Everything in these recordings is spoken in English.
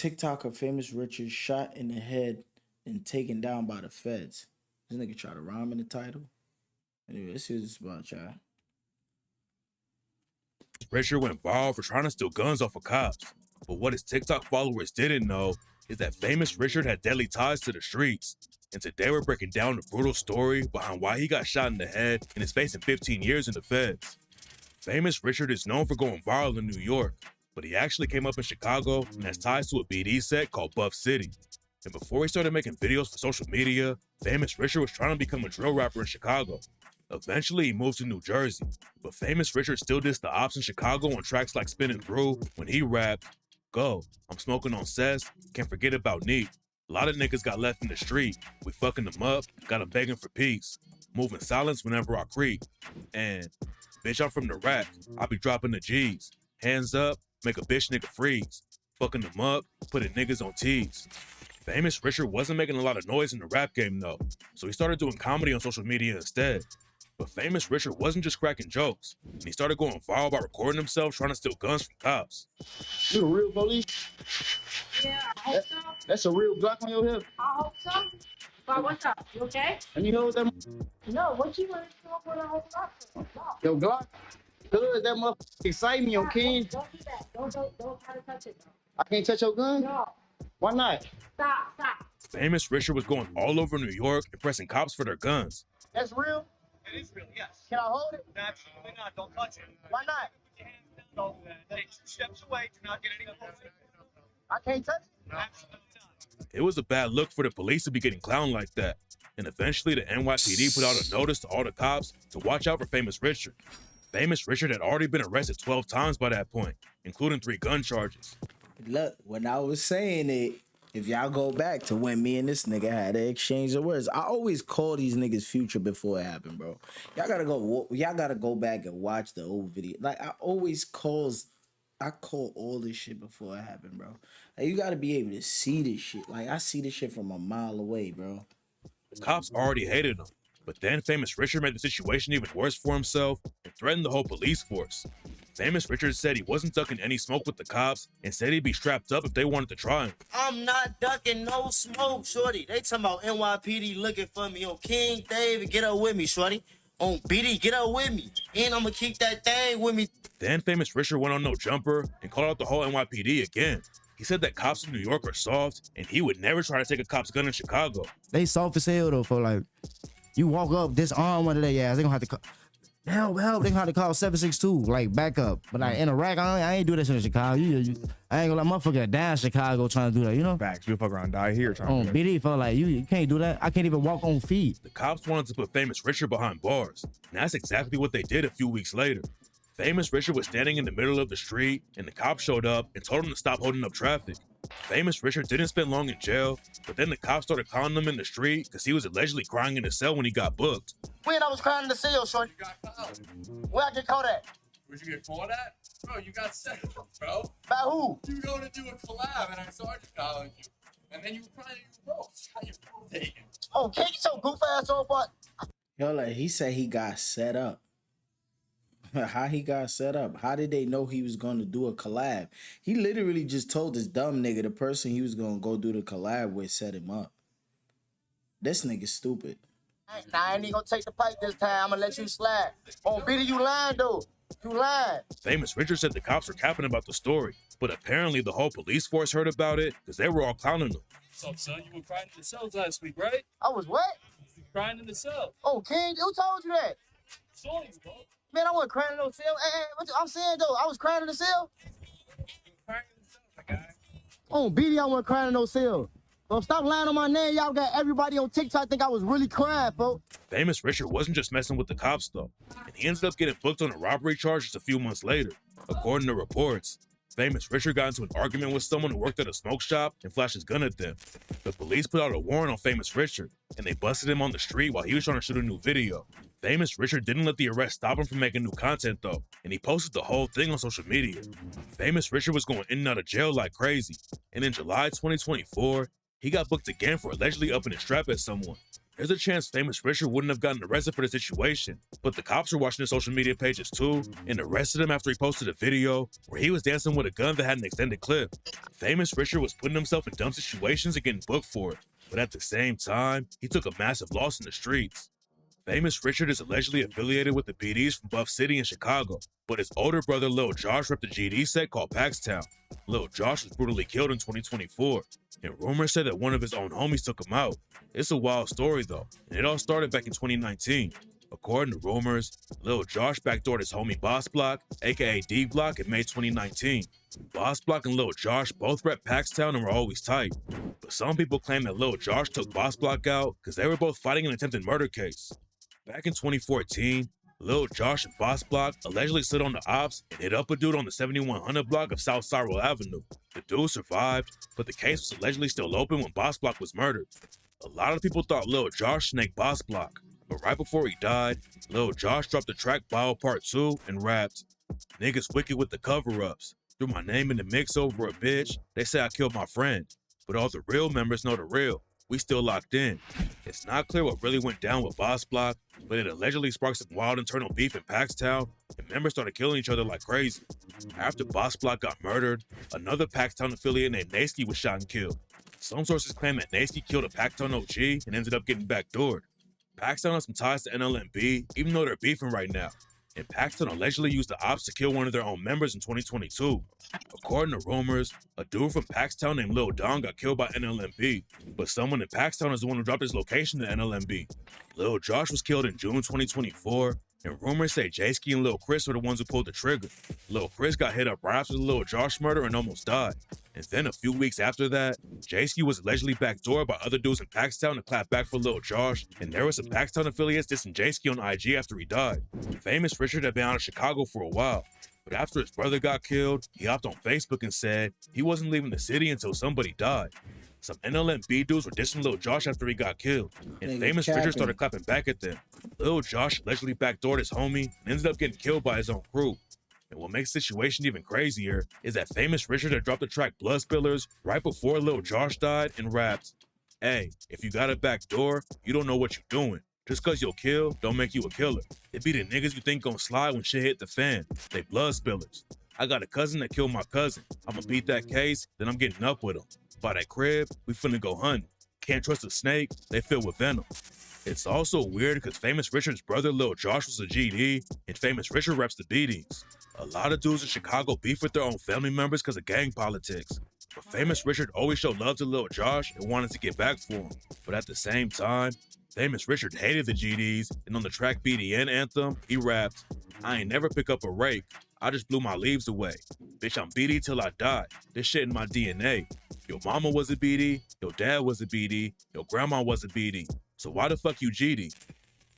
TikToker Famous Richard shot in the head and taken down by the feds. This nigga try to rhyme in the title. Anyway, let's see what this is about, y'all. Richard went viral for trying to steal guns off of cops. But what his TikTok followers didn't know is that Famous Richard had deadly ties to the streets. And today we're breaking down the brutal story behind why he got shot in the head and is facing 15 years in the feds. Famous Richard is known for going viral in New York, but he actually came up in Chicago and has ties to a BD set called Buff City. And before he started making videos for social media, Famous Richard was trying to become a drill rapper in Chicago. Eventually, he moved to New Jersey, but Famous Richard still dissed the ops in Chicago on tracks like Spinning Through when he rapped, "Go, I'm smoking on cess, can't forget about Neat. A lot of niggas got left in the street, we fucking them up, got them begging for peace. Moving silence whenever I creep. And, bitch, I'm from the rack, I be dropping the G's. Hands up, make a bitch nigga freeze. Fucking them up, putting niggas on T's." Famous Richard wasn't making a lot of noise in the rap game though, so he started doing comedy on social media instead. But Famous Richard wasn't just cracking jokes, and he started going viral by recording himself trying to steal guns from cops. You the real police? Yeah, I hope so. That's a real Glock on your hip? I hope so. But what's up? You okay? And you hold that No, what you want to do with a whole lot? No. your Glock? Good, that motherfucker excite me, okay? Don't do that. Don't try to touch it. I can't touch your gun? No. Why not? Stop. Famous Richard was going all over New York and pressing cops for their guns. That's real? It is real, yes. Can I hold it? Absolutely not. Don't touch it. Why not? Put your hands down. Don't take 2 steps away. Do not get any closer. I can't touch it? Absolutely not. It was a bad look for the police to be getting clowned like that, and eventually the NYPD put out a notice to all the cops to watch out for Famous Richard. Famous Richard had already been arrested 12 times by that point, including 3 gun charges. Look, when I was saying it, if y'all go back to when me and this nigga had an exchange of words, I always call these niggas future before it happened, bro. Y'all gotta go back and watch the old video. Like I call all this shit before it happened, bro. Like, you gotta be able to see this shit. Like I see this shit from a mile away, bro. The cops already hated him, but then Famous Richard made the situation even worse for himself and threatened the whole police force. Famous Richard said he wasn't ducking any smoke with the cops and said he'd be strapped up if they wanted to try him. I'm not ducking no smoke, shorty. They talking about NYPD looking for me. On King David, get up with me, shorty. On BD, get up with me. And I'm gonna keep that thing with me. Then Famous Richard went on No Jumper and called out the whole NYPD again. He said that cops in New York are soft and he would never try to take a cop's gun in Chicago. They soft as hell though, for like, you walk up, disarm one of their ass, they gonna have to call, help, they gonna have to call 762, like back up. But like in Iraq, I ain't do that shit in Chicago. I ain't gonna let motherfucker die in Chicago trying to do that, you know? Facts. You'll fuck around and die here trying to do that. BD felt like you can't do that. I can't even walk on feet. The cops wanted to put Famous Richard behind bars, and that's exactly what they did a few weeks later. Famous Richard was standing in the middle of the street, and the cops showed up and told him to stop holding up traffic. Famous Richard didn't spend long in jail, but then the cops started clowning him in the street because he was allegedly crying in his cell when he got booked. When I was crying in the cell, shorty. You got caught. Where I get caught at? Where'd you get caught at? Bro, you got set up, bro. By who? You were going to do a collab, and I sergeant followed you. And then you were crying you broke. You got your phone taken. Oh, can't you so goof ass off? Yo, like he said he got set up. How he got set up? How did they know he was gonna do a collab? He literally just told this dumb nigga the person he was gonna go do the collab with set him up. This nigga stupid. Nah, I ain't even gonna take the pipe this time. I'm gonna let you slide. On BD, you lying though. You lying. Famous Richard said the cops were capping about the story, but apparently the whole police force heard about it because they were all clowning him. What's up, son? You were crying in the cells last week, right? I was what? You were crying in the cell. Oh, King, who told you that? Saw you, bro. Man, I wasn't crying in no cell. Hey, I'm saying though, I was crying in the cell. You were crying in the cell, my guy. On BD, I wasn't crying in no cell. Don't stop lying on my name. Y'all got everybody on TikTok think I was really crying, folks. Famous Richard wasn't just messing with the cops though, and he ended up getting booked on a robbery charge just a few months later. According to reports, Famous Richard got into an argument with someone who worked at a smoke shop and flashed his gun at them. The police put out a warrant on Famous Richard, and they busted him on the street while he was trying to shoot a new video. Famous Richard didn't let the arrest stop him from making new content though, and he posted the whole thing on social media. Famous Richard was going in and out of jail like crazy, and in July 2024, he got booked again for allegedly upping his strap at someone. There's a chance Famous Richard wouldn't have gotten arrested for the situation, but the cops were watching his social media pages too and arrested him after he posted a video where he was dancing with a gun that had an extended clip. Famous Richard was putting himself in dumb situations and getting booked for it, but at the same time, he took a massive loss in the streets. Famous Richard is allegedly affiliated with the BDs from Buff City in Chicago, but his older brother Lil Josh repped a GD set called Paxtown. Lil Josh was brutally killed in 2024, and rumors say that one of his own homies took him out. It's a wild story though, and it all started back in 2019. According to rumors, Lil Josh backdoored his homie Boss Block, aka D Block, in May 2019. Boss Block and Lil Josh both rep Paxtown and were always tight, but some people claim that Lil Josh took Boss Block out because they were both fighting an attempted murder case. Back in 2014, Lil Josh and Boss Block allegedly stood on the ops and hit up a dude on the 7100 block of South Cyril Avenue. The dude survived, but the case was allegedly still open when Boss Block was murdered. A lot of people thought Lil Josh snaked Boss Block, but right before he died, Lil Josh dropped the track Bio Part 2 and rapped, "Niggas wicked with the cover-ups. Threw my name in the mix over a bitch. They say I killed my friend, but all the real members know the real. We still locked in." It's not clear what really went down with Boss Block, but it allegedly sparked some wild internal beef in Paxtown, and members started killing each other like crazy. After Boss Block got murdered, another Paxtown affiliate named Nasty was shot and killed. Some sources claim that Nasty killed a Paxtown OG and ended up getting backdoored. Paxtown has some ties to NLMB, even though they're beefing right now. And Paxtown allegedly used the ops to kill one of their own members in 2022. According to rumors, a dude from Paxtown named Lil Don got killed by NLMB, but someone in Paxtown is the one who dropped his location to NLMB. Lil Josh was killed in June 2024, and rumors say J-Ski and Lil Chris were the ones who pulled the trigger. Lil Chris got hit up right after the Lil Josh murder and almost died. And then a few weeks after that, J-Ski was allegedly backdoored by other dudes in Paxtown to clap back for Lil Josh, and there was some Paxtown affiliates dissing J-Ski on IG after he died. Famous Richard had been out of Chicago for a while, but after his brother got killed, he hopped on Facebook and said he wasn't leaving the city until somebody died. Some NLMB dudes were dissing Lil Josh after he got killed, and Famous Richard started clapping back at them. Lil Josh allegedly backdoored his homie and ended up getting killed by his own crew. And what makes the situation even crazier is that Famous Richard had dropped the track Blood Spillers right before Lil Josh died and rapped, "Hey, if you got a back door, you don't know what you're doing. Just cause you'll kill, don't make you a killer. It be the niggas you think gon' slide when shit hit the fan. They blood spillers. I got a cousin that killed my cousin. I'ma beat that case, then I'm getting up with him. By that crib, we finna go hunting. Can't trust a snake, they filled with venom." It's also weird because Famous Richard's brother Lil Josh was a GD, and Famous Richard reps the BDs. A lot of dudes in Chicago beef with their own family members because of gang politics. But Famous Richard always showed love to Lil Josh and wanted to get back for him. But at the same time, Famous Richard hated the GDs, and on the track BDN Anthem, he rapped, "I ain't never pick up a rake. I just blew my leaves away. Bitch, I'm BD till I die. This shit in my DNA. Your mama was a BD, your dad was a BD, your grandma was a BD. So why the fuck you GD?"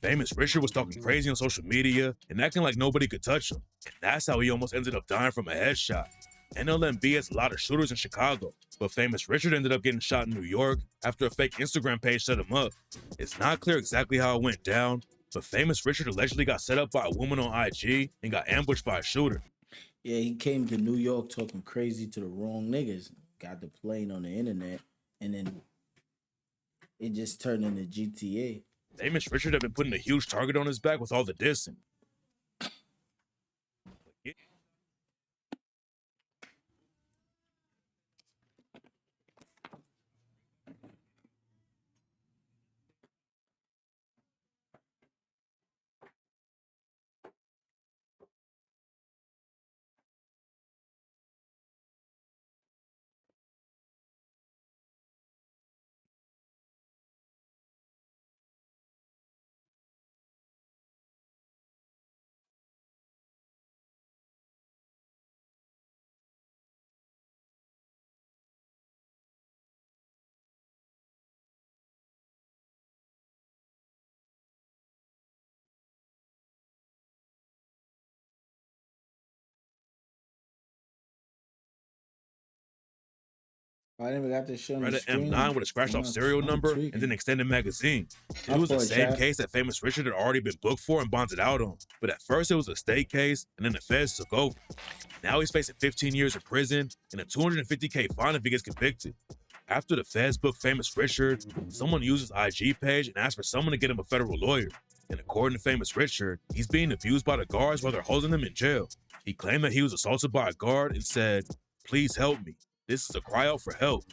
Famous Richard was talking crazy on social media and acting like nobody could touch him. And that's how he almost ended up dying from a headshot. NLMB has a lot of shooters in Chicago, but Famous Richard ended up getting shot in New York after a fake Instagram page set him up. It's not clear exactly how it went down, but Famous Richard allegedly got set up by a woman on IG and got ambushed by a shooter. Yeah, he came to New York talking crazy to the wrong niggas. Got the plane on the internet, and then it just turned into GTA. Famous Richard had been putting a huge target on his back with all the dissing. I never got this shit on Read the an screen. M9 with a scratched off serial number and then extended magazine. It was the same case that Famous Richard had already been booked for and bonded out on. But at first it was a state case, and then the feds took over. Now he's facing 15 years in prison and a $250K fine if he gets convicted. After the feds booked Famous Richard, someone used his IG page and asked for someone to get him a federal lawyer. And according to Famous Richard, he's being abused by the guards while they're holding him in jail. He claimed that he was assaulted by a guard and said, "Please help me. This is a cry out for help."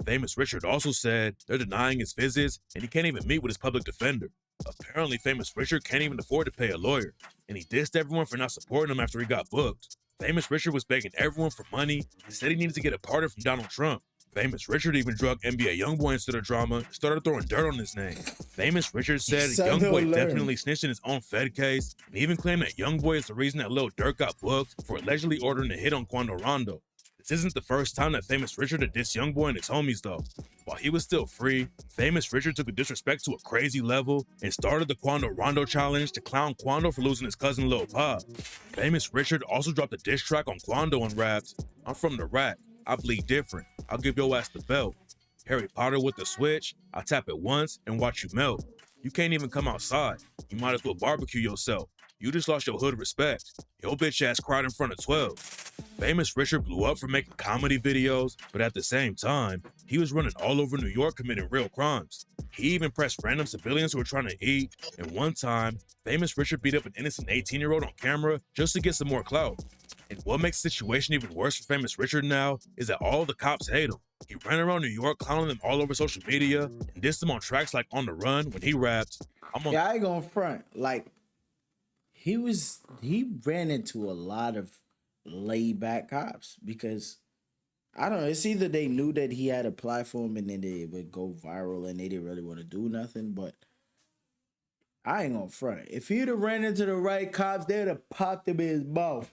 Famous Richard also said they're denying his visits and he can't even meet with his public defender. Apparently, Famous Richard can't even afford to pay a lawyer, and he dissed everyone for not supporting him after he got booked. Famous Richard was begging everyone for money and said he needed to get a pardon from Donald Trump. Famous Richard even drug NBA Youngboy into the drama and started throwing dirt on his name. Famous Richard said Son Youngboy don't learn. definitely snitched in his own Fed case, and even claimed that Youngboy is the reason that Lil Durk got booked for allegedly ordering a hit on Quando Rondo. This isn't the first time that Famous Richard had dissed Youngboy and his homies though. While he was still free, Famous Richard took the disrespect to a crazy level and started the Quando Rondo challenge to clown Quando for losing his cousin Lil Pop. Famous Richard also dropped a diss track on Quando and rapped, "I'm from the rack, I bleed different, I'll give your ass the belt. Harry Potter with the switch, I tap it once and watch you melt. You can't even come outside, you might as well barbecue yourself. You just lost your hood respect. Your bitch ass cried in front of 12. Famous Richard blew up for making comedy videos, but at the same time, he was running all over New York committing real crimes. He even pressed random civilians who were trying to eat, and one time, Famous Richard beat up an innocent 18-year-old on camera just to get some more clout. And what makes the situation even worse for Famous Richard now is that all the cops hate him. He ran around New York clowning them all over social media and dissed them on tracks like On the Run when he rapped, "I'm on Yeah, I ain't gonna front. Like, he ran into a lot of laid back cops because I don't know. It's either they knew that he had a platform and then they would go viral and they didn't really want to do nothing. But I ain't gonna front. If he'd have ran into the right cops, they'd have popped him in his mouth.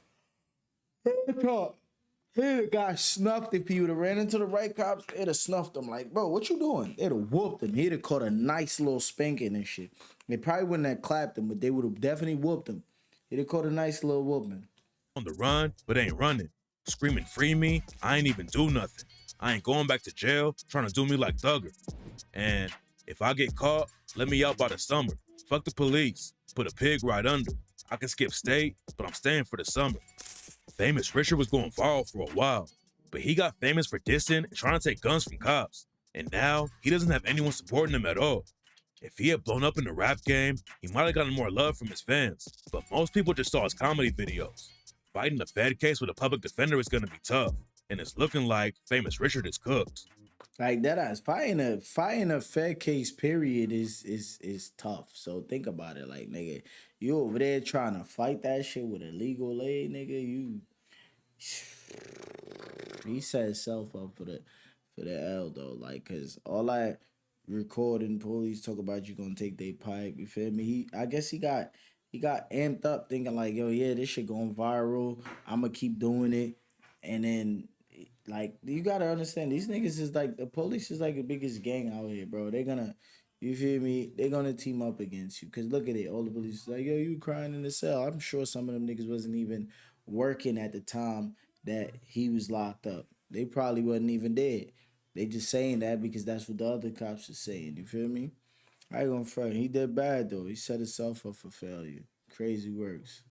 He'd have got snuffed if he would have ran into the right cops. They'd have snuffed him like, bro, what you doing? They'd have whooped him. He'd have caught a nice little spanking and shit. They probably wouldn't have clapped him, but they would have definitely whooped him. He'd have caught a nice little whooping. on the run, but ain't running. Screaming, free me, I ain't even do nothing. I ain't going back to jail, trying to do me like Thugger. And if I get caught, let me out by the summer. Fuck the police, put a pig right under. I can skip state, but I'm staying for the summer." Famous Richard was going viral for a while, but he got famous for dissing and trying to take guns from cops. And now, he doesn't have anyone supporting him at all. If he had blown up in the rap game, he might have gotten more love from his fans, but most people just saw his comedy videos. Fighting the Fed case with a public defender is gonna be tough, and it's looking like Famous Richard is cooked. Like that ass fighting a Fed case period is tough. So think about it. Like, nigga, you over there trying to fight that shit with a legal aid, nigga, he set himself up for the L though. Like, cause all that recording police talk about you gonna take their pipe, you feel me? I guess he got amped up thinking like, yo, yeah, this shit going viral. I'ma keep doing it. And then like, you gotta understand, these niggas is like, the police is like the biggest gang out here, bro. They're gonna, you feel me? They're gonna team up against you. Cause look at it, all the police is like, yo, you crying in the cell. I'm sure some of them niggas wasn't even working at the time that he was locked up. They probably wasn't even dead. They just saying that because that's what the other cops are saying. You feel me? I ain't gonna front. He did bad though. He set himself up for failure. Crazy works.